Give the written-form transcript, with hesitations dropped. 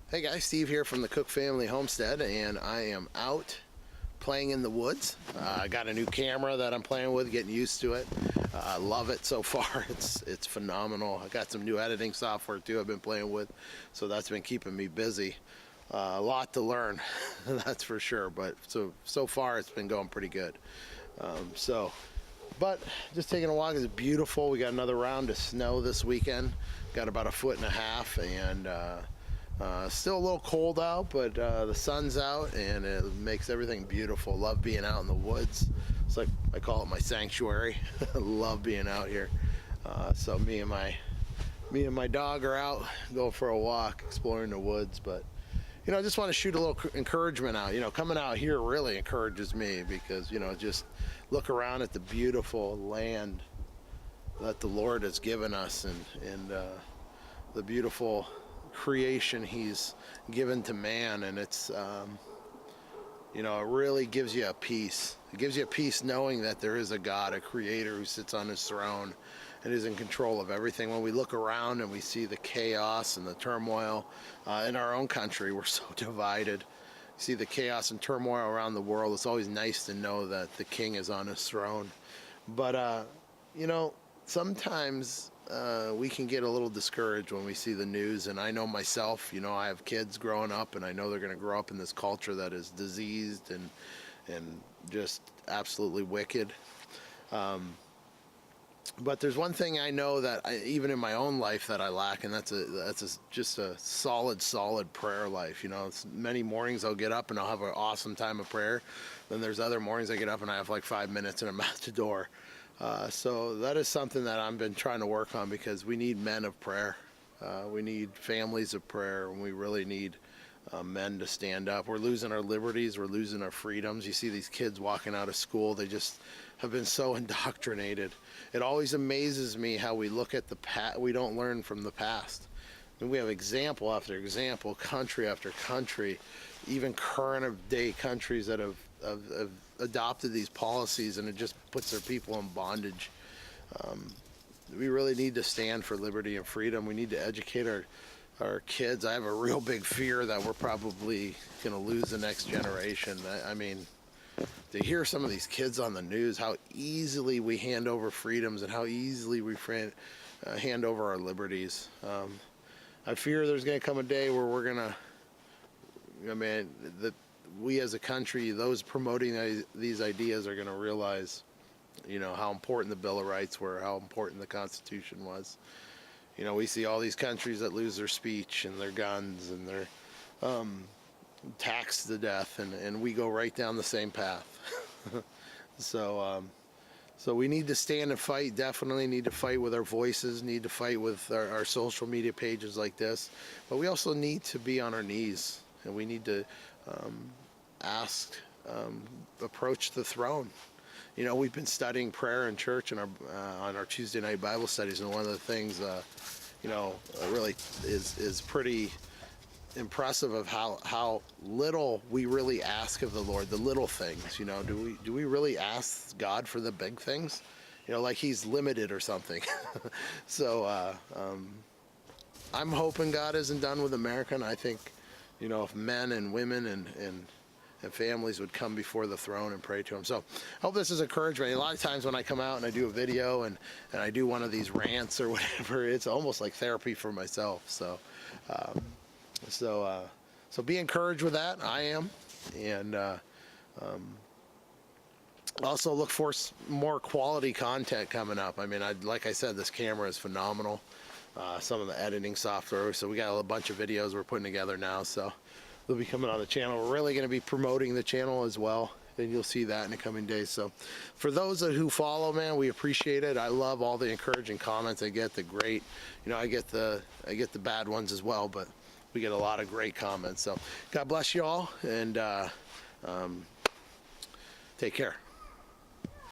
Hey guys, Steve here from the Cook Family Homestead, and I am out playing in the woods. I got a new camera that I'm playing with, getting used to it. I love it so far. It's phenomenal. I got some new editing software too I've been playing with, so that's been keeping me busy. A lot to learn, that's for sure, but so far it's been going pretty good. But just taking a walk. It's beautiful. We got another round of snow this weekend. Got about 1.5 feet, and still a little cold out, but the sun's out and it makes everything beautiful. Love being out in the woods. It's like I call it my sanctuary. Love being out here. So me and my dog are out going for a walk, exploring the woods. But I just want to shoot a little encouragement out. Coming out here really encourages me because just look around at the beautiful land that the Lord has given us, and the beautiful creation He's given to man, and it's it really gives you a peace. It gives you a peace knowing that there is a God, a creator who sits on his throne and is in control of everything. When we look around and we see the chaos and the turmoil in our own country, we're so divided. You see the chaos and turmoil around the world. It's always nice to know that the King is on his throne. But sometimes we can get a little discouraged when we see the news, and I know myself, I have kids growing up, and I know they're going to grow up in this culture that is diseased and just absolutely wicked. But there's one thing I know that even in my own life that I lack, and that's just a solid prayer life. It's many mornings I'll get up and I'll have an awesome time of prayer. Then there's other mornings I get up and I have like 5 minutes and I'm out the door. So that is something that I've been trying to work on, because we need men of prayer. We need families of prayer, and we really need men to stand up. We're losing our liberties. We're losing our freedoms. You see these kids walking out of school. They just have been so indoctrinated. It always amazes me how we look at the past. We don't learn from the past. I mean, we have example after example, country after country, even current day countries that have adopted these policies, and it just puts their people in bondage. We really need to stand for liberty and freedom. We need to educate our kids. I have a real big fear that we're probably going to lose the next generation. I mean, to hear some of these kids on the news, how easily we hand over freedoms and how easily we hand over our liberties. I fear there's going to come a day where we're going to, that we as a country, those promoting these ideas are going to realize, how important the Bill of Rights were, how important the Constitution was. We see all these countries that lose their speech and their guns and their taxed to death, and we go right down the same path. So we need to stand and fight. Definitely need to fight with our voices, need to fight with our social media pages like this, but we also need to be on our knees, and we need to approach the throne. We've been studying prayer in church and on our Tuesday night Bible studies, and one of the things really is pretty impressive of how little we really ask of the Lord, the little things. Do we really ask God for the big things? Like He's limited or something. So I'm hoping God isn't done with America, and I think if men and women and families would come before the throne and pray to Him. So I hope this is encouragement. A lot of times when I come out and I do a video and I do one of these rants or whatever, it's almost like therapy for myself. So be encouraged with that. I am. And also look for more quality content coming up. I mean, like I said, this camera is phenomenal. Some of the editing software. So we got a bunch of videos we're putting together now. So they'll be coming on the channel. We're really going to be promoting the channel as well, and you'll see that in the coming days. So for those who follow, man, we appreciate it. I love all the encouraging comments I get. The great, I get the bad ones as well, but we get a lot of great comments. So God bless you all, and take care.